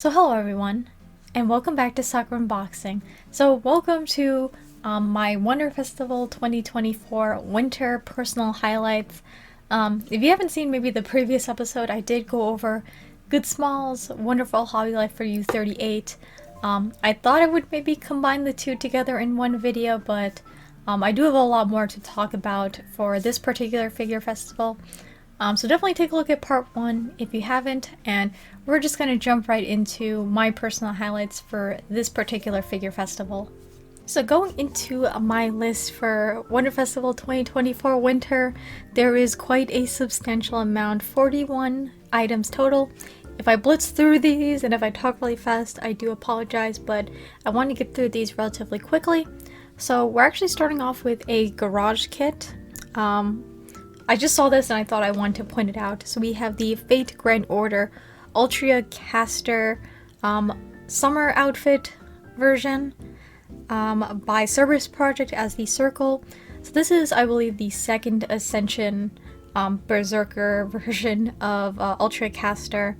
So hello everyone, and welcome back to Sakura Unboxing. So welcome to my Wonder Festival 2024 Winter Personal Highlights. If you haven't seen maybe the previous episode, I did go over Good Smalls, Wonderful Hobby Life for You 38. I thought I would maybe combine the two together in one video, but I do have a lot more to talk about for this particular figure festival. So definitely take a look at part 1 if you haven't, and we're just going to jump right into my personal highlights for this particular figure festival. So going into my list for Wonder Festival 2024 Winter, there is quite a substantial amount, 41 items total. If I blitz through these and if I talk really fast, I do apologize, but I want to get through these relatively quickly. So we're actually starting off with a garage kit. I just saw this and I thought I wanted to point it out. So we have the Fate Grand Order Ultra Caster summer outfit version by Cerberus Project as the Circle. So this is, I believe, the second Ascension Berserker version of Ultra Caster.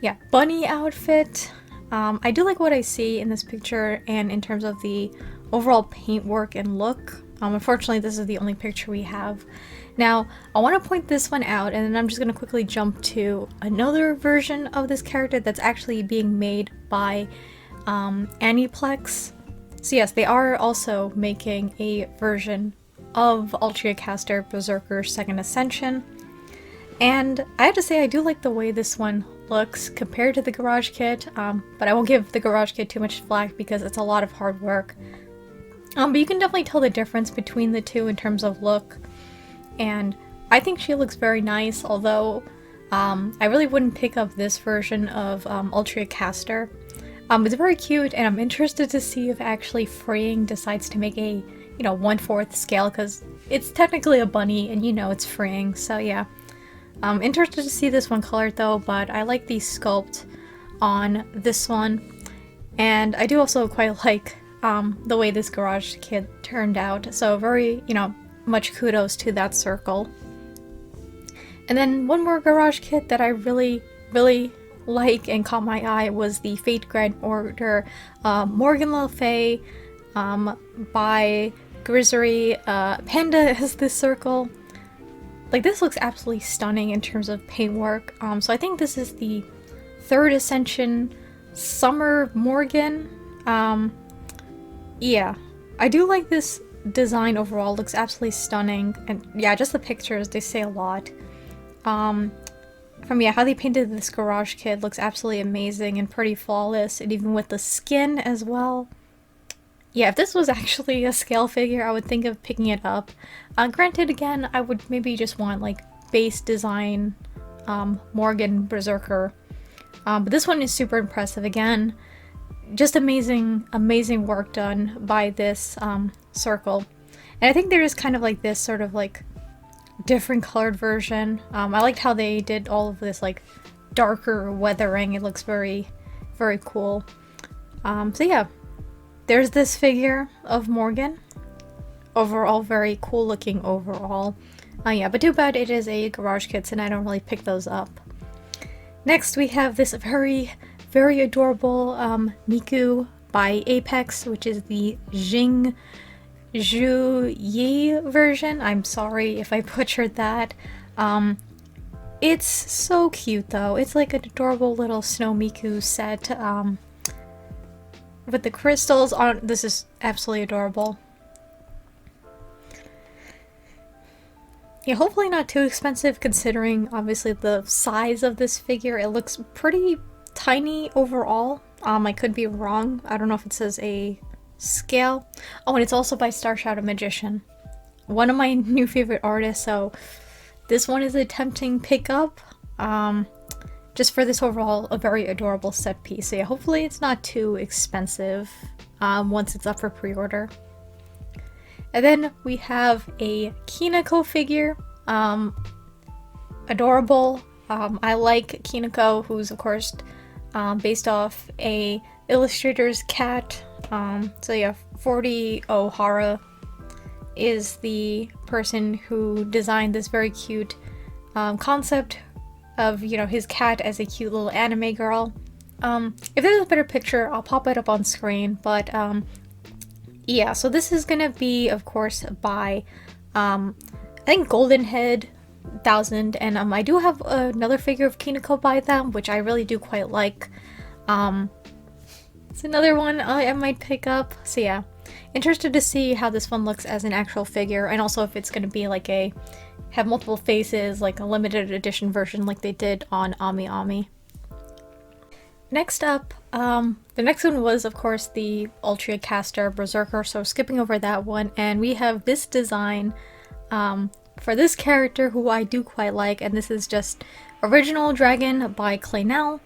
Yeah, bunny outfit. I do like what I see in this picture and in terms of the overall paintwork and look. Unfortunately, this is the only picture we have. Now, I want to point this one out, and then I'm just going to quickly jump to another version of this character that's actually being made by Aniplex. So yes, they are also making a version of Ultra Caster Berserker Second Ascension. And I have to say, I do like the way this one looks compared to the Garage Kit, but I won't give the Garage Kit too much flack because it's a lot of hard work. But you can definitely tell the difference between the two in terms of look, and I think she looks very nice, although I really wouldn't pick up this version of Ultra Caster. It's very cute, and I'm interested to see if actually Freeing decides to make a, 1/4 scale, because it's technically a bunny, and it's Freeing, so yeah. I'm interested to see this one colored though, but I like the sculpt on this one, and I do also quite like the way this garage kit turned out, so very, much kudos to that Circle. And then one more garage kit that I really like and caught my eye was the Fate Grand Order Morgan Le Fay by Grizzly Panda as this Circle. Like, this looks absolutely stunning in terms of paintwork. So I think this is the third Ascension Summer Morgan. Yeah, I do like this design overall. It looks absolutely stunning, and yeah, just the pictures, they say a lot. From how they painted this garage kit looks absolutely amazing and pretty flawless, and even with the skin as well. Yeah, if this was actually a scale figure, I would think of picking it up. Granted, again, I would maybe just want like base design Morgan Berserker, but this one is super impressive. Again, just amazing work done by this Circle. And I think there is kind of like this sort of like different colored version. I liked how they did all of this like darker weathering. It looks very cool. So yeah, there's this figure of Morgan. Overall, very cool looking overall. Yeah, but too bad it is a garage kit and I don't really pick those up. Next we have this very adorable Miku by Apex, which is the Jing Zhu Yi version. I'm sorry if I butchered that. It's so cute though. It's like an adorable little Snow Miku set with the crystals on. This is absolutely adorable. Yeah, hopefully not too expensive considering obviously the size of this figure. It looks pretty tiny overall. I could be wrong. I don't know if it says a scale. Oh, and it's also by Star Shadow Magician, one of my new favorite artists, so this one is a tempting pickup. Just for this overall a very adorable set piece. So yeah, hopefully it's not too expensive once it's up for pre-order. And then we have a Kinako figure. Adorable. I like Kinako, who's of course based off a illustrator's cat. So yeah, 40 O'Hara is the person who designed this very cute concept of, his cat as a cute little anime girl. If there's a better picture, I'll pop it up on screen, but yeah, so this is gonna be, of course, by I think Golden Head 1000, and I do have another figure of Kiniko by them, which I really do quite like. It's another one I might pick up. So yeah, interested to see how this one looks as an actual figure, and also if it's going to be like have multiple faces, like a limited edition version like they did on Ami Ami. Next up, the next one was of course the Ultra Caster Berserker, so skipping over that one, and we have this design for this character who I do quite like, and this is just Original Dragon by Claynell.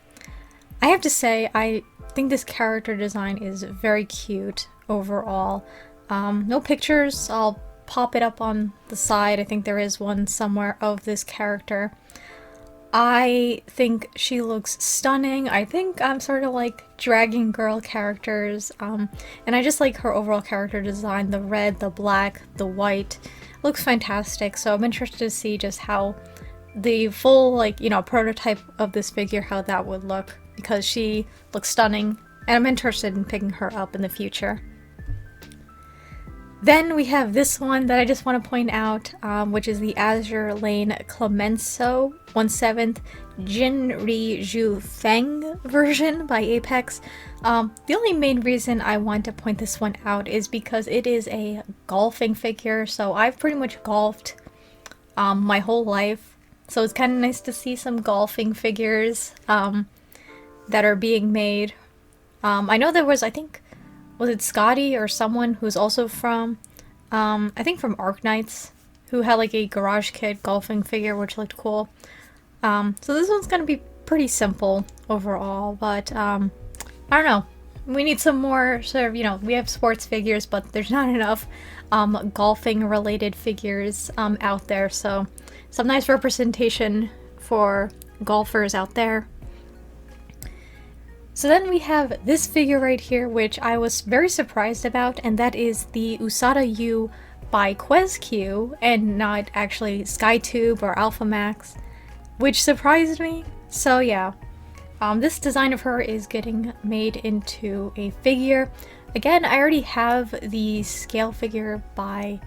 I have to say, I think this character design is very cute overall. No pictures, I'll pop it up on the side. I think there is one somewhere of this character. I think she looks stunning. I think I'm sort of like dragging girl characters, and I just like her overall character design. The red, the black, the white looks fantastic, so I'm interested to see just how the full, like, you know, prototype of this figure, how that would look, because she looks stunning, and I'm interested in picking her up in the future. Then we have this one that I just want to point out, which is the Azure Lane Clemenceau 1/7 Jinri Zhu Feng version by Apex. The only main reason I want to point this one out is because it is a golfing figure, so I've pretty much golfed my whole life, so it's kind of nice to see some golfing figures that are being made. I know there was, I think, was it Scotty or someone who's also from, I think from Arknights, who had like a Garage Kid golfing figure, which looked cool. So this one's gonna be pretty simple overall, but I don't know. We need some more sort of, you know, we have sports figures, but there's not enough golfing related figures out there, so some nice representation for golfers out there. So then we have this figure right here, which I was very surprised about, and that is the Usada U by QuezQ, and not actually SkyTube or Alphamax, which surprised me. So yeah, this design of her is getting made into a figure. Again, I already have the scale figure by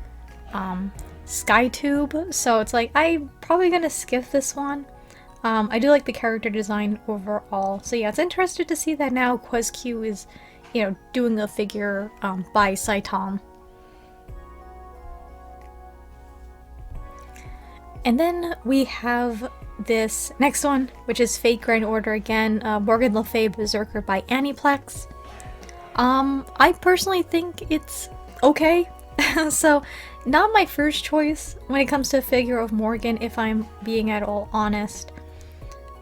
SkyTube, so it's like I'm probably gonna skip this one. I do like the character design overall, so yeah, it's interesting to see that now QuezQ is, you know, doing a figure by Saitom. And then we have this next one, which is Fate Grand Order again, Morgan Le Fay Berserker by Aniplex. I personally think it's okay. So, not my first choice when it comes to a figure of Morgan, if I'm being at all honest.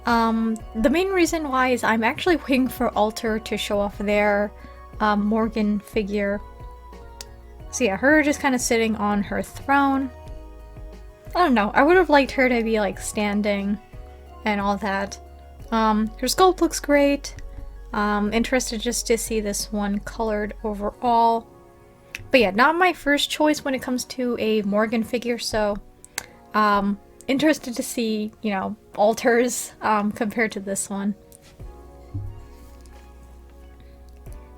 The main reason why is I'm actually waiting for Alter to show off their Morgan figure. So yeah, her just kind of sitting on her throne. I don't know, I would have liked her to be like standing and all that. Her sculpt looks great. Interested just to see this one colored overall. But yeah, not my first choice when it comes to a Morgan figure, so interested to see, you know, Alters compared to this one.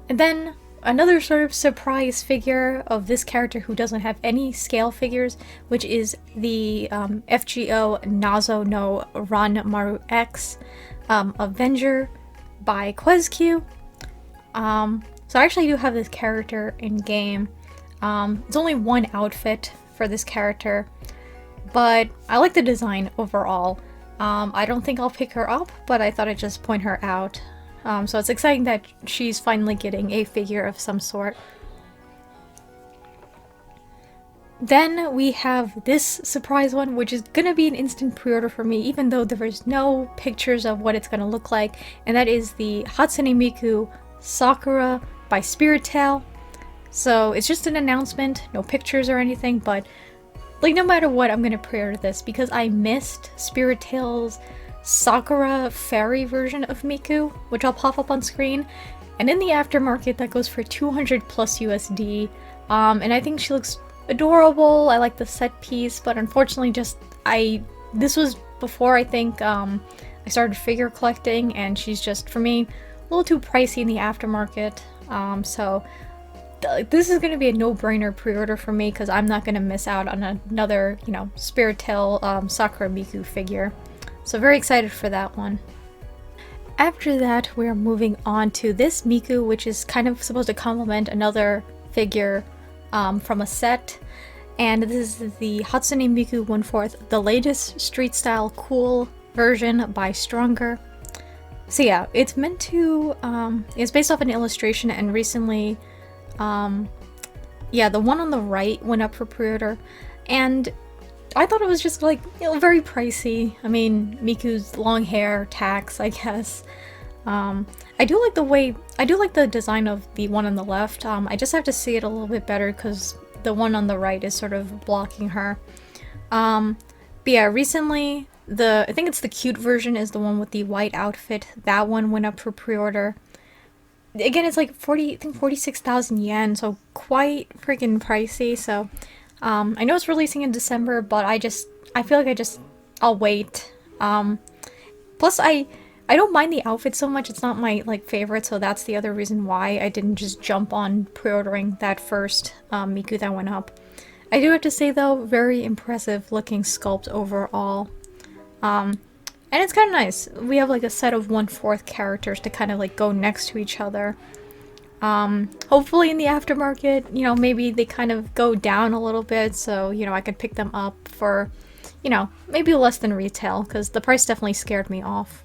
And then another sort of surprise figure of this character who doesn't have any scale figures, which is the FGO Nazo no Ranmaru X Avenger by QuezQ. So I actually do have this character in game. It's only one outfit for this character, but I like the design overall. I don't think I'll pick her up, but I thought I'd just point her out. So it's exciting that she's finally getting a figure of some sort. Then we have this surprise one, which is gonna be an instant pre-order for me, even though there is no pictures of what it's gonna look like, and that is the Hatsune Miku Sakura by Spirit Tail. So it's just an announcement, no pictures or anything, but like no matter what, I'm gonna pre-order this because I missed Spirit Tail's Sakura fairy version of Miku, which I'll pop up on screen, and in the aftermarket that goes for 200 plus USD, and I think she looks adorable. I like the set piece, but unfortunately this was before I think I started figure collecting, and she's just, for me, little too pricey in the aftermarket. So this is going to be a no-brainer pre-order for me because I'm not going to miss out on another, you know, Spirit Tail Sakura Miku figure. So very excited for that one. After that, we're moving on to this Miku, which is kind of supposed to complement another figure from a set. And this is the Hatsune Miku 1/4, the latest street style cool version by Stronger. So yeah, it's meant to, it's based off an illustration, and recently, yeah, the one on the right went up for pre-order, and I thought it was just like, you know, very pricey. I mean, Miku's long hair, tax, I guess. I do like the design of the one on the left. I just have to see it a little bit better because the one on the right is sort of blocking her. But yeah, recently, I think it's the cute version is the one with the white outfit. That one went up for pre-order. Again, it's like I think 46,000 yen, so quite freaking pricey. So, I know it's releasing in December, but I feel like I'll wait. Plus I don't mind the outfit so much. It's not my like favorite, so that's the other reason why I didn't just jump on pre-ordering that first Miku that went up. I do have to say though, very impressive looking sculpt overall. And it's kind of nice. We have like a set of 1/4 characters to kind of like go next to each other. Hopefully in the aftermarket, you know, maybe they kind of go down a little bit, so, you know, I could pick them up for, you know, maybe less than retail, because the price definitely scared me off.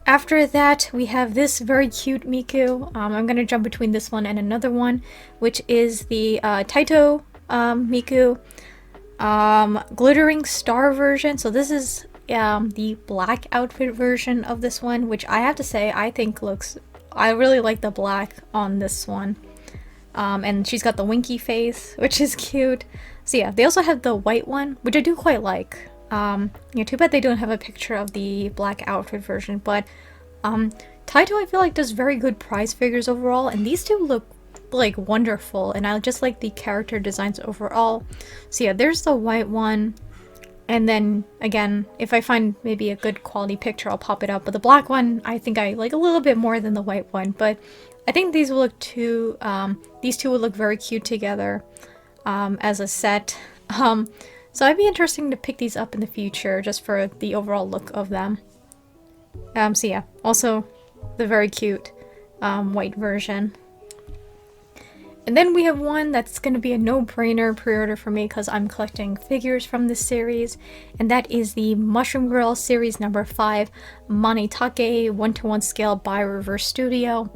After that, we have this very cute Miku. I'm going to jump between this one and another one, which is the Taito Miku Glittering Star version. So this is the black outfit version of this one, which I have to say I really like the black on this one. And she's got the winky face, which is cute. So yeah, they also have the white one, which I do quite like. Yeah, too bad they don't have a picture of the black outfit version, but Taito I feel like does very good prize figures overall, and these two look like wonderful, and I just like the character designs overall. So yeah, there's the white one, and then again, if I find maybe a good quality picture, I'll pop it up. But the black one, I think I like a little bit more than the white one, but I think these will look these two will look very cute together as a set. So it'd be interesting to pick these up in the future just for the overall look of them. So yeah, also the very cute white version. And then we have one that's going to be a no-brainer pre-order for me because I'm collecting figures from this series, and that is the Mushroom Girl series number 5 Manitake 1:1 scale by Reverse Studio.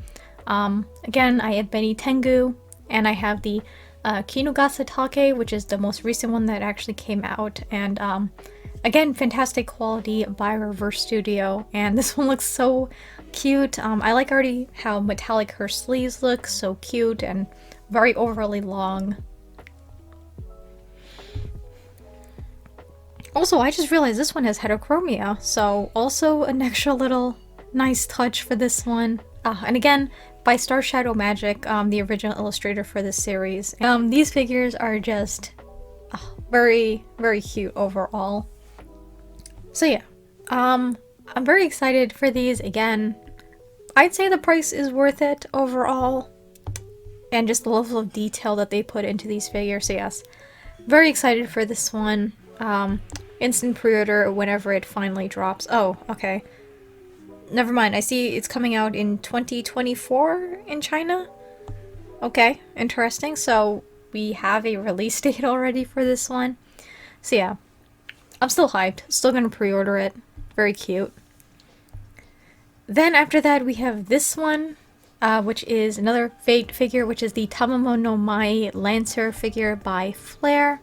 Again, I have Benny Tengu, and I have the Kinugasa Take, which is the most recent one that actually came out, and again, fantastic quality by Reverse Studio, and this one looks so cute. I like already how metallic her sleeves look, so cute and very overly long. Also, I just realized this one has heterochromia, so also an extra little nice touch for this one. And again, by Star Shadow Magic, the original illustrator for this series. These figures are just very, very cute overall. So yeah, I'm very excited for these. Again, I'd say the price is worth it overall, and just the level of detail that they put into these figures. So yes, very excited for this one. Instant pre-order whenever it finally drops. Oh, okay. Never mind, I see it's coming out in 2024 in China. Okay, interesting. So we have a release date already for this one. So yeah, I'm still hyped. Still gonna pre-order it. Very cute. Then after that we have this one, which is another faked figure, which is the Tamamo no Mai Lancer figure by Flare.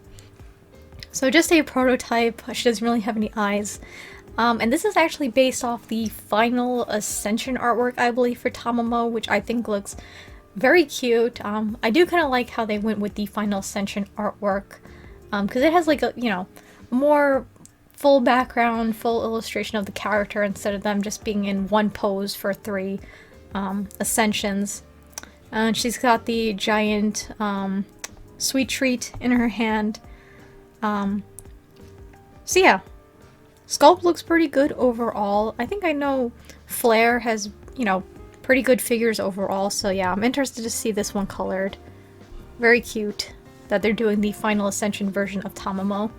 So just a prototype. She doesn't really have any eyes. And this is actually based off the final Ascension artwork, I believe, for Tamamo, which I think looks very cute. I do kind of like how they went with the final Ascension artwork, because it has like a, you know, more full background, full illustration of the character instead of them just being in one pose for 3 Ascensions. And she's got the giant sweet treat in her hand. So yeah, sculpt looks pretty good overall. I think I know Flair has, you know, pretty good figures overall, so yeah, I'm interested to see this one colored. Very cute that they're doing the Final Ascension version of Tamamo.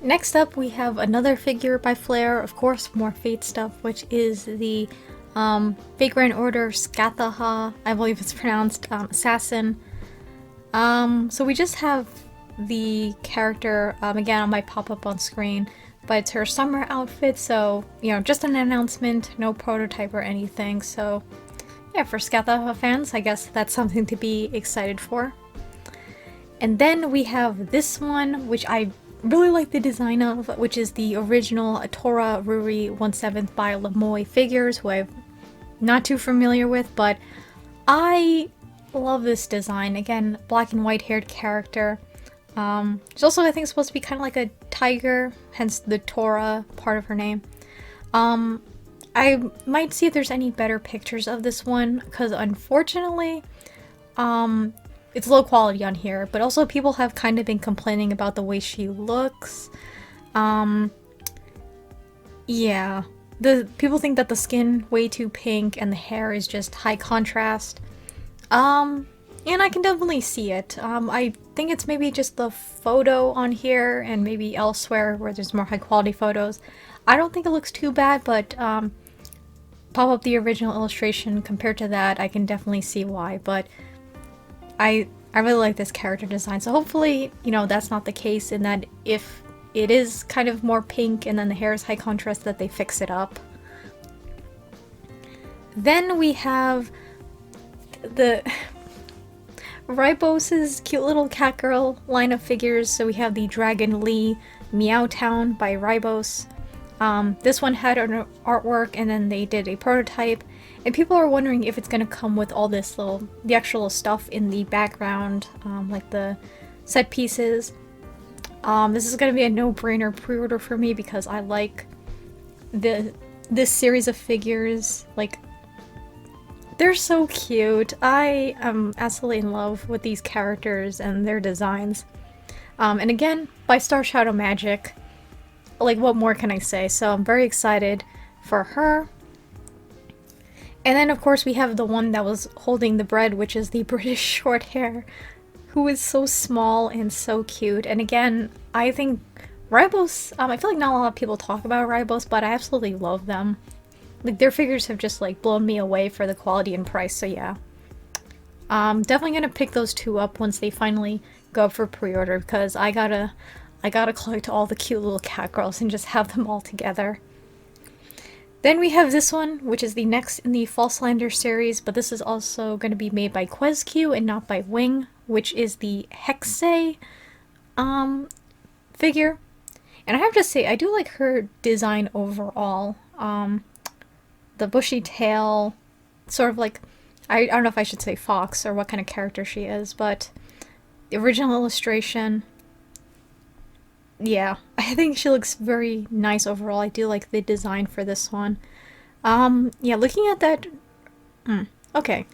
Next up, we have another figure by Flair, of course, more Fate stuff, which is the Figure Order Skathaha, I believe it's pronounced, assassin. So we just have the character, again, on my pop-up on screen, but it's her summer outfit, so, you know, just an announcement, no prototype or anything, so yeah, for Skathaha fans, I guess that's something to be excited for. And then we have this one, which I really like the design of, which is the original Tora Ruri 1/7 by Lemoy Figures, who I'm not too familiar with, but I love this design. Again, black and white haired character. She's also, I think, supposed to be kind of like a tiger, hence the Tora part of her name. I might see if there's any better pictures of this one, because unfortunately, it's low quality on here, but also people have kind of been complaining about the way she looks. Yeah. The people think that the skin way too pink and the hair is just high contrast. And I can definitely see it. I think it's maybe just the photo on here and maybe elsewhere where there's more high quality photos. I don't think it looks too bad, but pop up the original illustration compared to that, I can definitely see why, but I really like this character design, so hopefully, you know, that's not the case, and that if it is kind of more pink and then the hair is high contrast, that they fix it up. Then we have the Ribos's cute little cat girl line of figures. So we have the Dragon Lee Meow Town by Ribos. This one had an artwork and then they did a prototype, and people are wondering if it's going to come with all this the actual stuff in the background, like the set pieces. This is going to be a no-brainer pre-order for me because I like this series of figures. Like, they're so cute. I am absolutely in love with these characters and their designs. And again, by Star Shadow Magic. Like, what more can I say? So I'm very excited for her. And then, of course, we have the one that was holding the bread, which is the British short hair, who is so small and so cute. And again, I think Ribos, I feel like not a lot of people talk about Ribos, but I absolutely love them. Like, their figures have just, like, blown me away for the quality and price, so yeah. Definitely gonna pick those two up once they finally go up for pre-order, because I gotta collect all the cute little cat girls and just have them all together. Then we have this one, which is the next in the Falslander series, but this is also going to be made by Quezq and not by Wing, which is the Hexe figure. And I have to say, I do like her design overall. The bushy tail, sort of like, I don't know if I should say fox or what kind of character she is, but the original illustration, yeah, I think she looks very nice overall. I do like the design for this one. Yeah, looking at that, okay.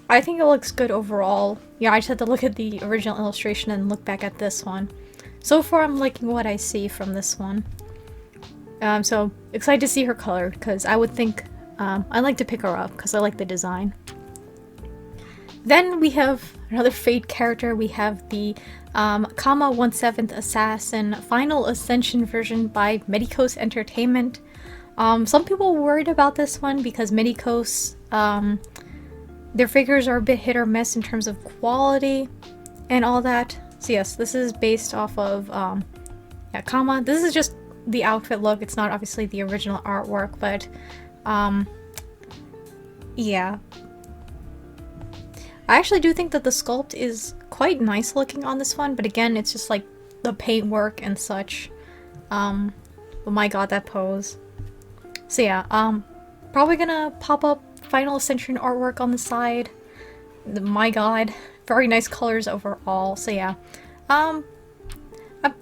I think it looks good overall. Yeah, I just had to look at the original illustration and look back at this one. So far, I'm liking what I see from this one. So excited to see her color, because I would think I'd like to pick her up, because I like the design. Then we have another Fate character. We have the Kama 1/7 Assassin Final Ascension version by Medicos Entertainment. Some people were worried about this one because Medicos, their figures are a bit hit or miss in terms of quality and all that. So yes, this is based off of Kama. This is just the outfit look. It's not obviously the original artwork, but yeah. I actually do think that the sculpt is quite nice looking on this one, but again, it's just like the paintwork and such. Oh my god, that pose. So yeah, probably gonna pop up Final Ascension artwork on the side. My god, very nice colors overall. So yeah, I'm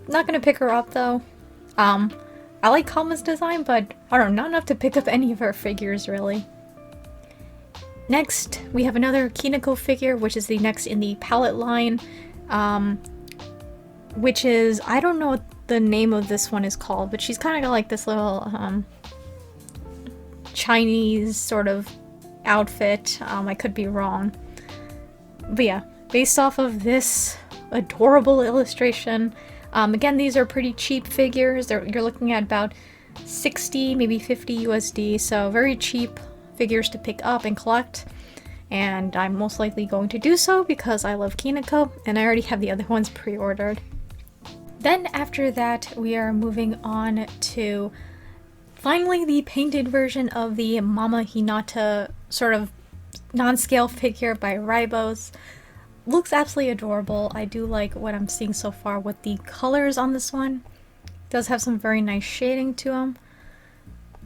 not gonna pick her up though. I like Kama's design, but I don't know, not enough to pick up any of her figures really. Next, we have another Kineko figure, which is the next in the palette line, which is, I don't know what the name of this one is called, but she's kind of got like this little Chinese sort of outfit. I could be wrong. But yeah, based off of this adorable illustration. Again, these are pretty cheap figures. You're looking at about 60, maybe 50 USD, so very cheap figures to pick up and collect. And I'm most likely going to do so because I love Kineko, and I already have the other ones pre-ordered. Then after that, we are moving on to finally the painted version of the Mama Hinata sort of non-scale figure by Ribos. Looks absolutely adorable. I do like what I'm seeing so far with the colors on this one. Does have some very nice shading to them.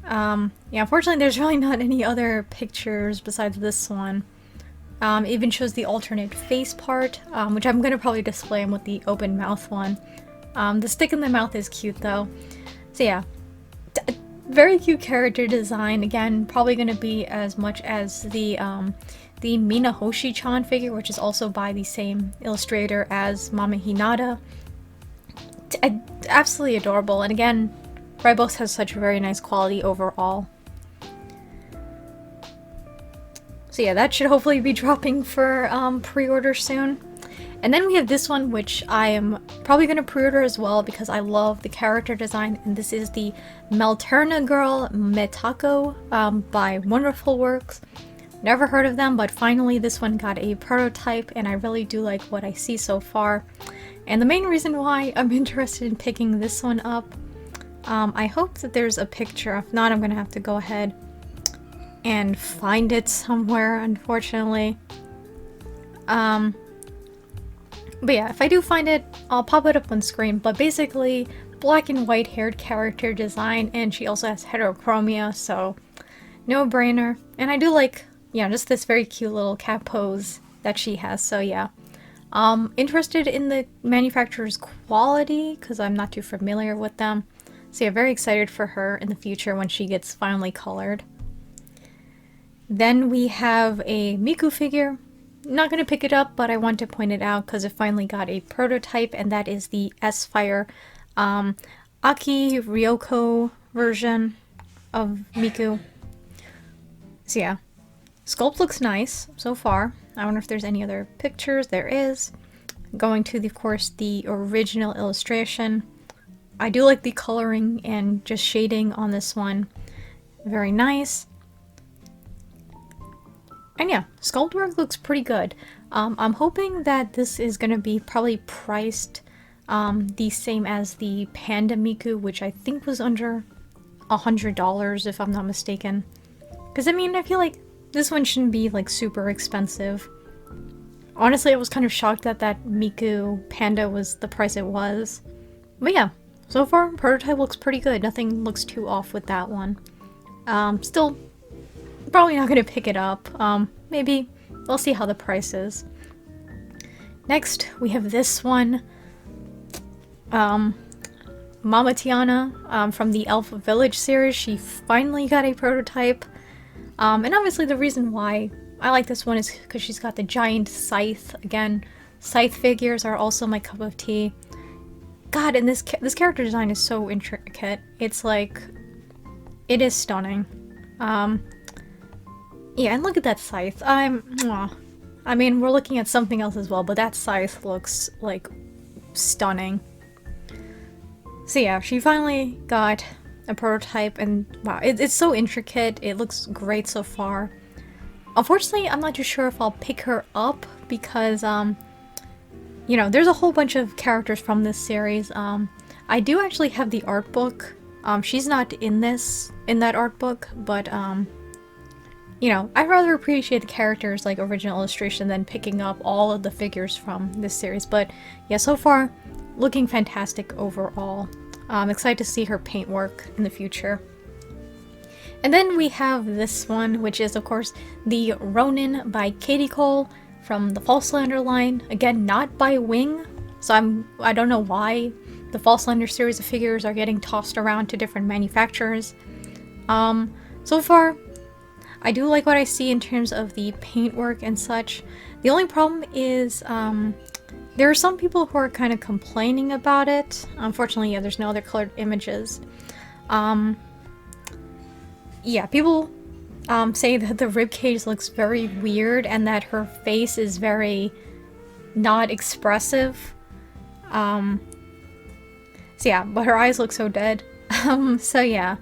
Yeah, unfortunately there's really not any other pictures besides this one. It even shows the alternate face part, which I'm going to probably display them with the open mouth one. The stick in the mouth is cute though. So yeah, very cute character design. Again, probably going to be as much as the Minahoshi-chan figure, which is also by the same illustrator as Mama Hinata. Absolutely adorable, and again, Ribos has such very nice quality overall. So yeah, that should hopefully be dropping for pre-order soon. And then we have this one, which I am probably going to pre-order as well because I love the character design, and this is the Melterna Girl Metako by Wonderful Works. Never heard of them, but finally this one got a prototype, and I really do like what I see so far. And the main reason why I'm interested in picking this one up, I hope that there's a picture. If not, I'm going to have to go ahead and find it somewhere, unfortunately. But yeah, if I do find it, I'll pop it up on screen. But basically, black and white haired character design, and she also has heterochromia, so no brainer. And I do like, yeah, just this very cute little cat pose that she has, so yeah. Interested in the manufacturer's quality, because I'm not too familiar with them. So yeah, very excited for her in the future when she gets finally colored. Then we have a Miku figure. Not going to pick it up, but I want to point it out because it finally got a prototype, and that is the S-Fire Aki Ryoko version of Miku. So yeah, sculpt looks nice so far. I wonder if there's any other pictures. There is. Going to, of course, the original illustration. I do like the coloring and just shading on this one. Very nice. And yeah, sculpt work looks pretty good. I'm hoping that this is going to be probably priced the same as the Panda Miku, which I think was under $100 if I'm not mistaken. Because I mean, I feel like this one shouldn't be like super expensive. Honestly, I was kind of shocked that that Miku Panda was the price it was. But yeah, so far, prototype looks pretty good. Nothing looks too off with that one. Still, probably not going to pick it up. Maybe. We'll see how the price is. Next, we have this one. Mama Tiana from the Elf Village series. She finally got a prototype. And obviously the reason why I like this one is because she's got the giant scythe. Again, scythe figures are also my cup of tea. God, and this character design is so intricate. It's like, it is stunning. Yeah, and look at that scythe. I mean, we're looking at something else as well, but that scythe looks like stunning. So yeah, she finally got a prototype, and wow, it's so intricate. It looks great so far. Unfortunately, I'm not too sure if I'll pick her up because, you know, there's a whole bunch of characters from this series. I do actually have the art book. She's not in that art book, but, you know, I'd rather appreciate the characters like original illustration than picking up all of the figures from this series. But yeah, so far, looking fantastic overall. I'm excited to see her paintwork in the future. And then we have this one, which is, of course, the Ronin by Katie Cole from the Falslander line. Again, not by Wing, so I don't know why the Falslander series of figures are getting tossed around to different manufacturers. So far, I do like what I see in terms of the paintwork and such. The only problem is, there are some people who are kind of complaining about it. Unfortunately, yeah, there's no other colored images. Yeah, people say that the ribcage looks very weird and that her face is very not expressive. So yeah, but her eyes look so dead. So yeah.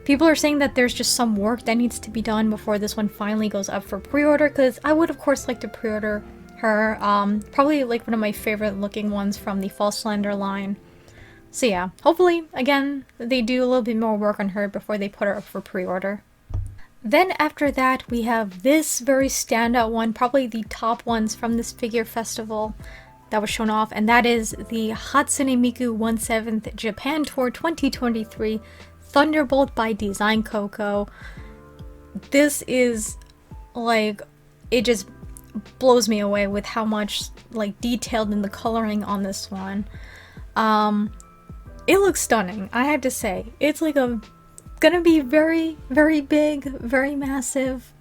People are saying that there's just some work that needs to be done before this one finally goes up for pre-order, because I would of course like to pre-order her. Probably like one of my favorite looking ones from the False Slender line. So yeah, hopefully, again, they do a little bit more work on her before they put her up for pre-order. Then after that, we have this very standout one, probably the top ones from this figure festival that was shown off, and that is the Hatsune Miku 1/7 Japan Tour 2023 Thunderbolt by Design Coco. This is like, it just blows me away with how much like detailed in the coloring on this one. It looks stunning, I have to say. It's like gonna be very, very big, very massive.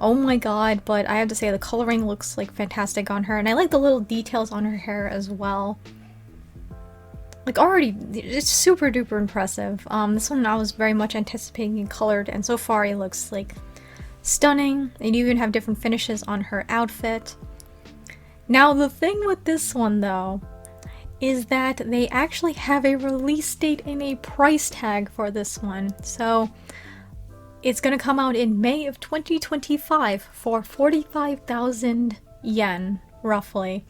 Oh my god, but I have to say the coloring looks like fantastic on her, and I like the little details on her hair as well. Like already, it's super duper impressive. This one I was very much anticipating colored, and so far it looks like stunning. And you even have different finishes on her outfit. Now the thing with this one though, is that they actually have a release date and a price tag for this one. So it's gonna come out in May of 2025 for 45,000 yen, roughly.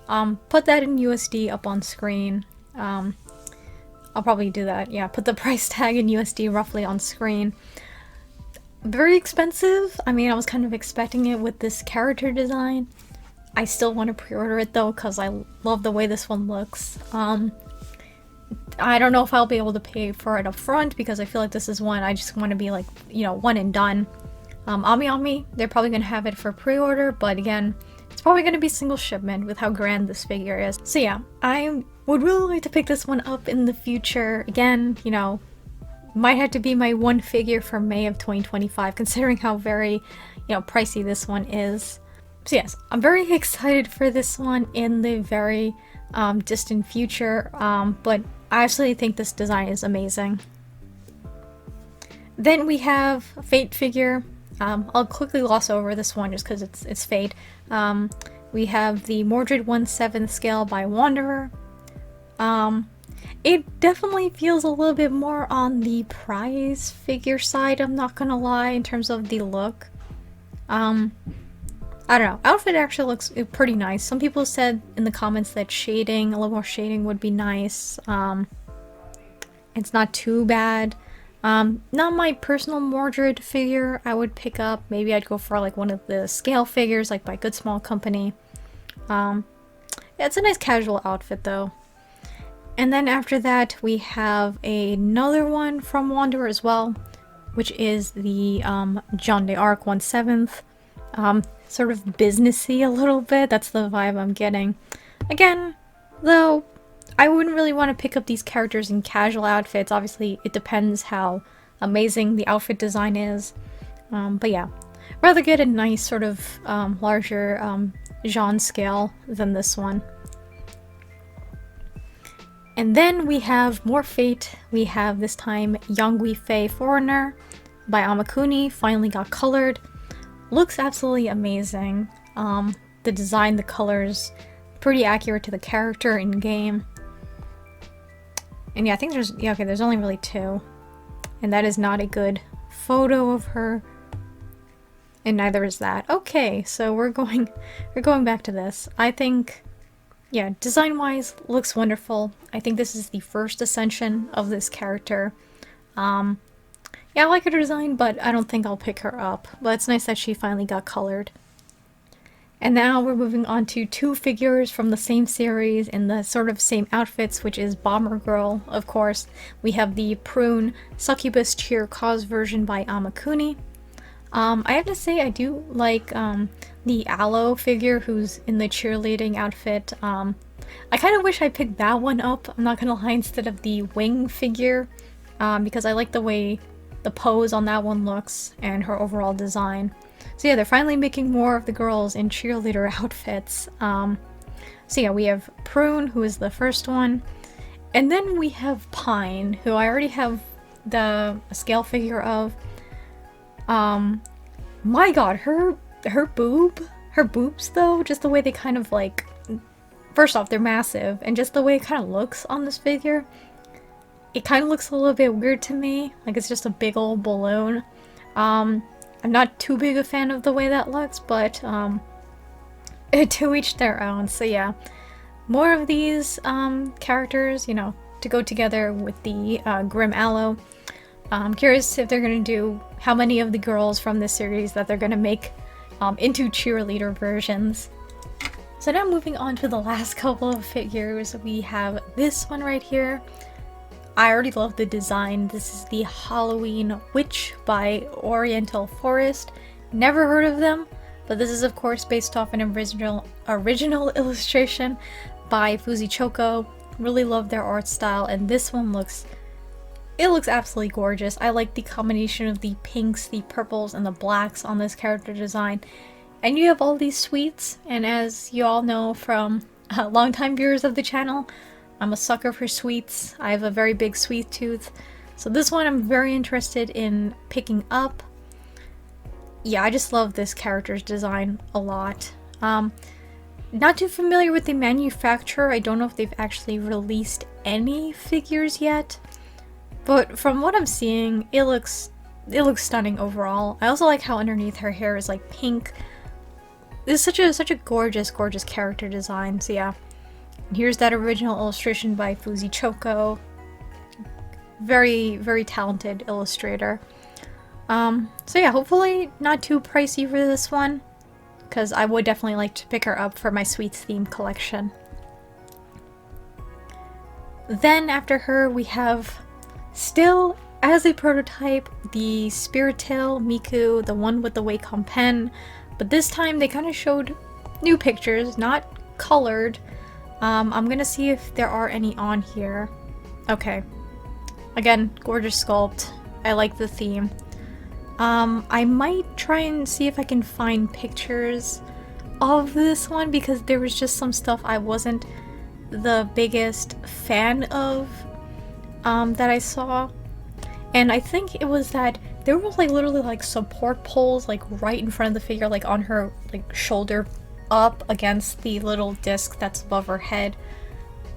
Put that in USD up on screen. I'll probably do that, yeah, put the price tag in USD roughly on screen. Very expensive. I mean, I was kind of expecting it with this character design. I still want to pre-order it though, because I love the way this one looks. I don't know if I'll be able to pay for it up front, because I feel like this is one I just want to be like, you know, one and done. Ami, they're probably going to have it for pre-order, but again, it's probably going to be single shipment with how grand this figure is. So yeah, I would really like to pick this one up in the future. Again, you know, might have to be my one figure for May of 2025, considering how very, you know, pricey this one is. So yes, I'm very excited for this one in the very distant future, but I actually think this design is amazing. Then we have a Fate figure. I'll quickly gloss over this one just because it's Fate. We have the Mordred 1/7 scale by Wanderer. It definitely feels a little bit more on the prize figure side, I'm not gonna lie, in terms of the look. I don't know. Outfit actually looks pretty nice. Some people said in the comments that shading, a little more shading would be nice. It's not too bad. Not my personal Mordred figure I would pick up. Maybe I'd go for like one of the scale figures, like by Good Small Company. Yeah, it's a nice casual outfit though. And then after that, we have another one from Wanderer as well, which is the Jeanne d'Arc 1/7. Sort of businessy a little bit. That's the vibe I'm getting. Again, though, I wouldn't really want to pick up these characters in casual outfits. Obviously, it depends how amazing the outfit design is. But yeah, rather get a nice sort of larger Jeanne scale than this one. And then we have more Fate. We have this time Yongui Fei Foreigner by Amakuni. Finally got colored. Looks absolutely amazing. The design, the colors, pretty accurate to the character in game. And yeah, I think there's only really two. And that is not a good photo of her. And neither is that. Okay, so we're going back to this. I think, yeah, design-wise, looks wonderful. I think this is the first ascension of this character. Yeah, I like her design, but I don't think I'll pick her up. But it's nice that she finally got colored. And now we're moving on to two figures from the same series in the sort of same outfits, which is Bomber Girl, of course. We have the Prune Succubus Cheer Cause version by Amakuni. I have to say I do like the Aloe figure who's in the cheerleading outfit. I kind of wish I picked that one up, I'm not gonna lie, instead of the Wing figure, because I like the way the pose on that one looks and her overall design. So yeah, they're finally making more of the girls in cheerleader outfits. So yeah, we have Prune, who is the first one, and then we have Pine, who I already have the scale figure of. My god, her boobs though, just the way they kind of like, first off, they're massive, and just the way it kind of looks on this figure, it kind of looks a little bit weird to me, like it's just a big old balloon. I'm not too big a fan of the way that looks, but to each their own. So yeah, more of these characters, you know, to go together with the Grim Aloe. I'm curious if they're going to do how many of the girls from this series that they're going to make into cheerleader versions. So now moving on to the last couple of figures, we have this one right here. I already love the design. This is the Halloween Witch by Oriental Forest. Never heard of them, but this is of course based off an original illustration by Fuzzy Choco. Really love their art style, and this one looks absolutely gorgeous. I like the combination of the pinks, the purples, and the blacks on this character design. And you have all these sweets, and as you all know from longtime viewers of the channel, I'm a sucker for sweets. I have a very big sweet tooth. So this one I'm very interested in picking up. Yeah, I just love this character's design a lot. Not too familiar with the manufacturer. I don't know if they've actually released any figures yet. But from what I'm seeing, it looks stunning overall. I also like how underneath her hair is like pink. This is such a gorgeous character design. So yeah. And here's that original illustration by Fuzzy Choco. Very talented illustrator. So yeah, hopefully not too pricey for this one, because I would definitely like to pick her up for my sweets themed collection. Then after her we have, still as a prototype, the Spirit Tail Miku, the one with the Wacom pen, but this time they kind of showed new pictures, not colored. I'm gonna see if there are any on here. Okay. Again, gorgeous sculpt. I like the theme. I might try and see if I can find pictures of this one, because there was just some stuff I wasn't the biggest fan of that I saw. And I think it was that there was like literally like support poles like right in front of the figure, like on her like shoulder up against the little disc that's above her head.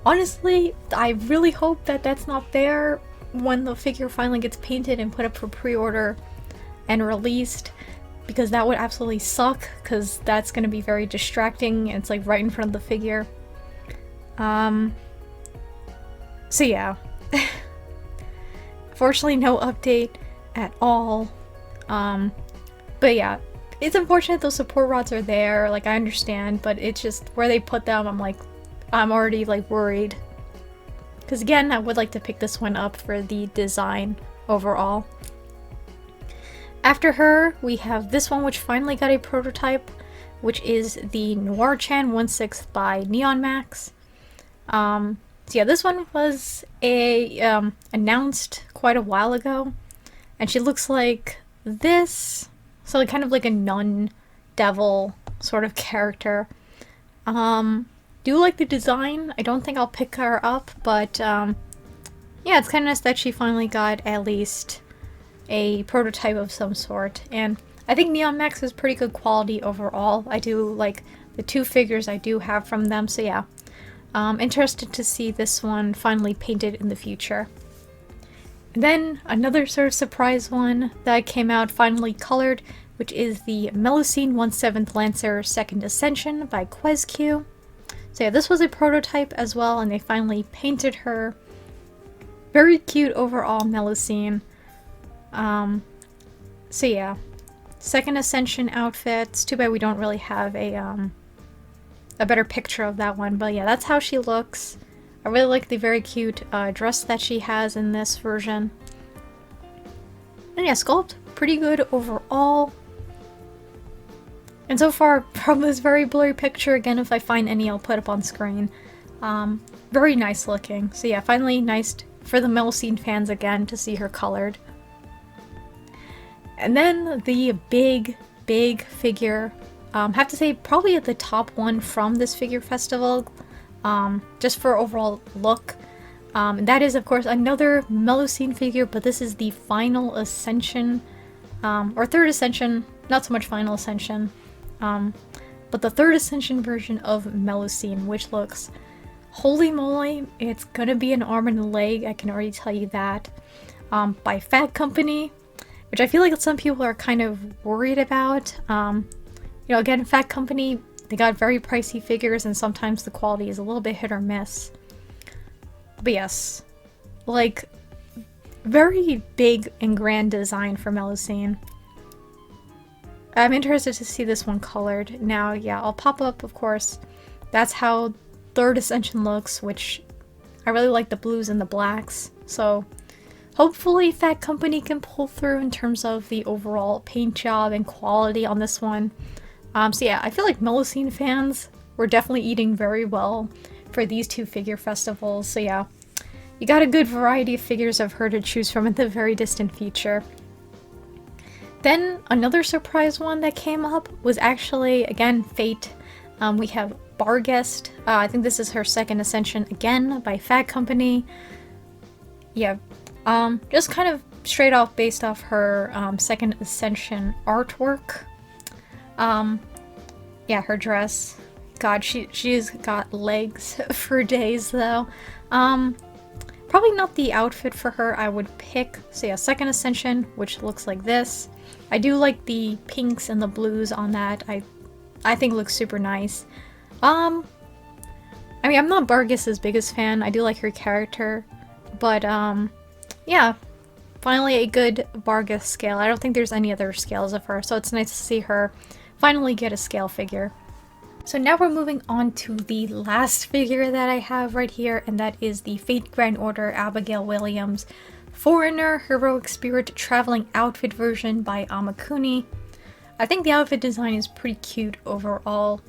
Honestly, I really hope that that's not there when the figure finally gets painted and put up for pre-order and released, because that would absolutely suck, because that's going to be very distracting and it's like right in front of the figure. So yeah. Fortunately, no update at all. But yeah, it's unfortunate those support rods are there, like I understand, but it's just where they put them, I'm already like worried. Because again, I would like to pick this one up for the design overall. After her, we have this one, which finally got a prototype, which is the Noir-chan 1/6 by Neon Max. So yeah, this one was announced quite a while ago, and she looks like this, so kind of like a nun devil sort of character. Do like the design. I don't think I'll pick her up, but yeah, it's kind of nice that she finally got at least a prototype of some sort, and I think Neon Max is pretty good quality overall. I do like the two figures I do have from them, so yeah. Interested to see this one finally painted in the future. And then another sort of surprise one that came out finally colored, which is the Melusine 1/7 Lancer 2nd Ascension by QuezQ. So yeah, this was a prototype as well, and they finally painted her. Very cute overall Melusine. So yeah, 2nd Ascension outfits. Too bad we don't really have a better picture of that one, but yeah, that's how she looks. I really like the very cute dress that she has in this version. And yeah, sculpt, pretty good overall. And so far, from this very blurry picture, again, if I find any, I'll put up on screen. Very nice looking. So yeah, finally nice for the Melusine fans again to see her colored. And then the big figure. Have to say, probably at the top one from this figure festival, just for overall look. That is, of course, another Melusine figure, but this is the Final Ascension or third ascension, not so much final ascension, but the third ascension version of Melusine, which looks, holy moly, it's gonna be an arm and a leg, I can already tell you that, by Fat Company, which I feel like some people are kind of worried about. You know, again, Fat Company, they got very pricey figures and sometimes the quality is a little bit hit or miss. But yes, like, very big and grand design for Melusine. I'm interested to see this one colored. Now, yeah, I'll pop up, of course. That's how third ascension looks, which I really like the blues and the blacks. So hopefully Fat Company can pull through in terms of the overall paint job and quality on this one. So yeah, I feel like Melusine fans were definitely eating very well for these two figure festivals. So yeah, you got a good variety of figures of her to choose from in the very distant future. Then another surprise one that came up was actually, again, Fate. We have Barghest. I think this is her second ascension again by Fat Company. Yeah, just kind of straight off based off her second ascension artwork. Yeah, her dress. God, she's got legs for days though. Probably not the outfit for her I would pick. So yeah, second ascension, which looks like this. I do like the pinks and the blues on that. I think looks super nice. I mean, I'm not Barghest's biggest fan. I do like her character, but yeah, finally a good Barghest scale. I don't think there's any other scales of her, so it's nice to see her finally get a scale figure. So now we're moving on to the last figure that I have right here, and that is the Fate Grand Order Abigail Williams Foreigner Heroic Spirit Traveling Outfit version by Amakuni. I think the outfit design is pretty cute overall.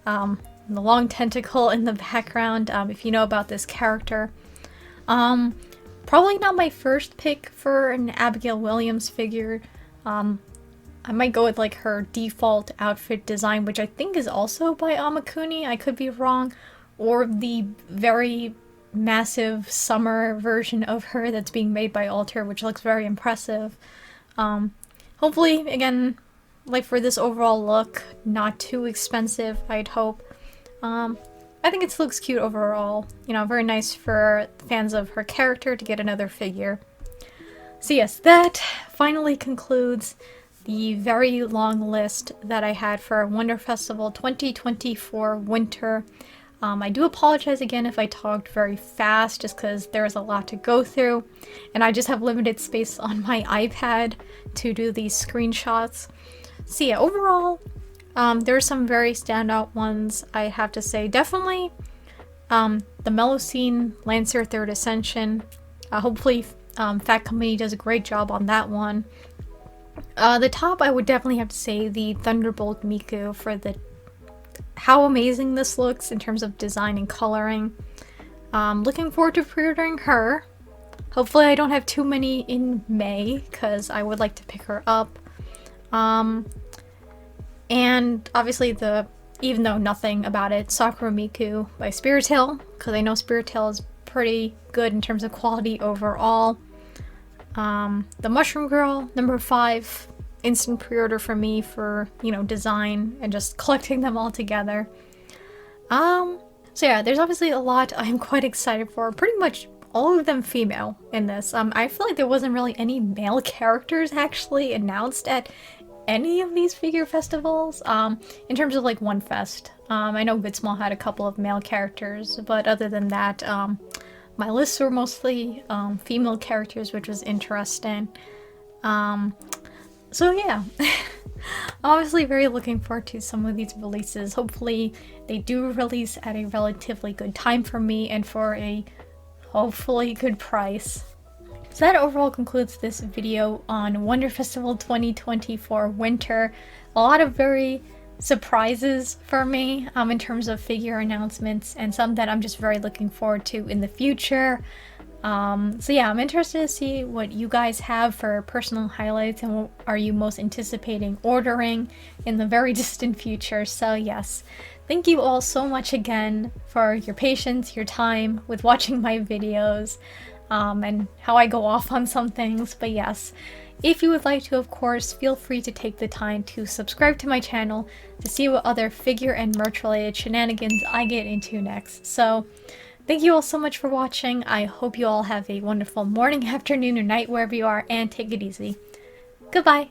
The long tentacle in the background, if you know about this character. Probably not my first pick for an Abigail Williams figure. I might go with like her default outfit design, which I think is also by Amakuni, I could be wrong, or the very massive summer version of her that's being made by Alter, which looks very impressive. Hopefully, again, like for this overall look, not too expensive, I'd hope. I think it looks cute overall. You know, very nice for fans of her character to get another figure. So yes, that finally concludes the very long list that I had for Wonder Festival 2024 Winter. I do apologize again if I talked very fast, just because there is a lot to go through, and I just have limited space on my iPad to do these screenshots. So yeah, overall, there are some very standout ones, I have to say. Definitely the Melusine Lancer 3rd Ascension. Hopefully Fat Company does a great job on that one. The top, I would definitely have to say the Thunderbolt Miku for how amazing this looks in terms of design and coloring. Looking forward to pre-ordering her. Hopefully I don't have too many in May, because I would like to pick her up. And obviously even though nothing about it, Sakura Miku by Spirit Tail, because I know Spirit Tail is pretty good in terms of quality overall. The Mushroom Girl, number 5, instant pre-order for me for, you know, design and just collecting them all together. So yeah, there's obviously a lot I'm quite excited for. Pretty much all of them female in this. I feel like there wasn't really any male characters actually announced at any of these figure festivals, in terms of like WonFest. I know Good Small had a couple of male characters, but other than that, my lists were mostly female characters, which was interesting. So yeah, I'm obviously very looking forward to some of these releases. Hopefully they do release at a relatively good time for me and for a hopefully good price. So that overall concludes this video on Wonder Festival 2024 Winter. A lot of very surprises for me in terms of figure announcements, and some that I'm just very looking forward to in the future. So yeah, I'm interested to see what you guys have for personal highlights and what are you most anticipating ordering in the very distant future. So yes, thank you all so much again for your patience, your time with watching my videos, and how I go off on some things. But yes, If you would like to, of course, feel free to take the time to subscribe to my channel to see what other figure and merch related shenanigans I get into next. So thank you all so much for watching. I hope you all have a wonderful morning, afternoon, or night wherever you are, and take it easy. Goodbye!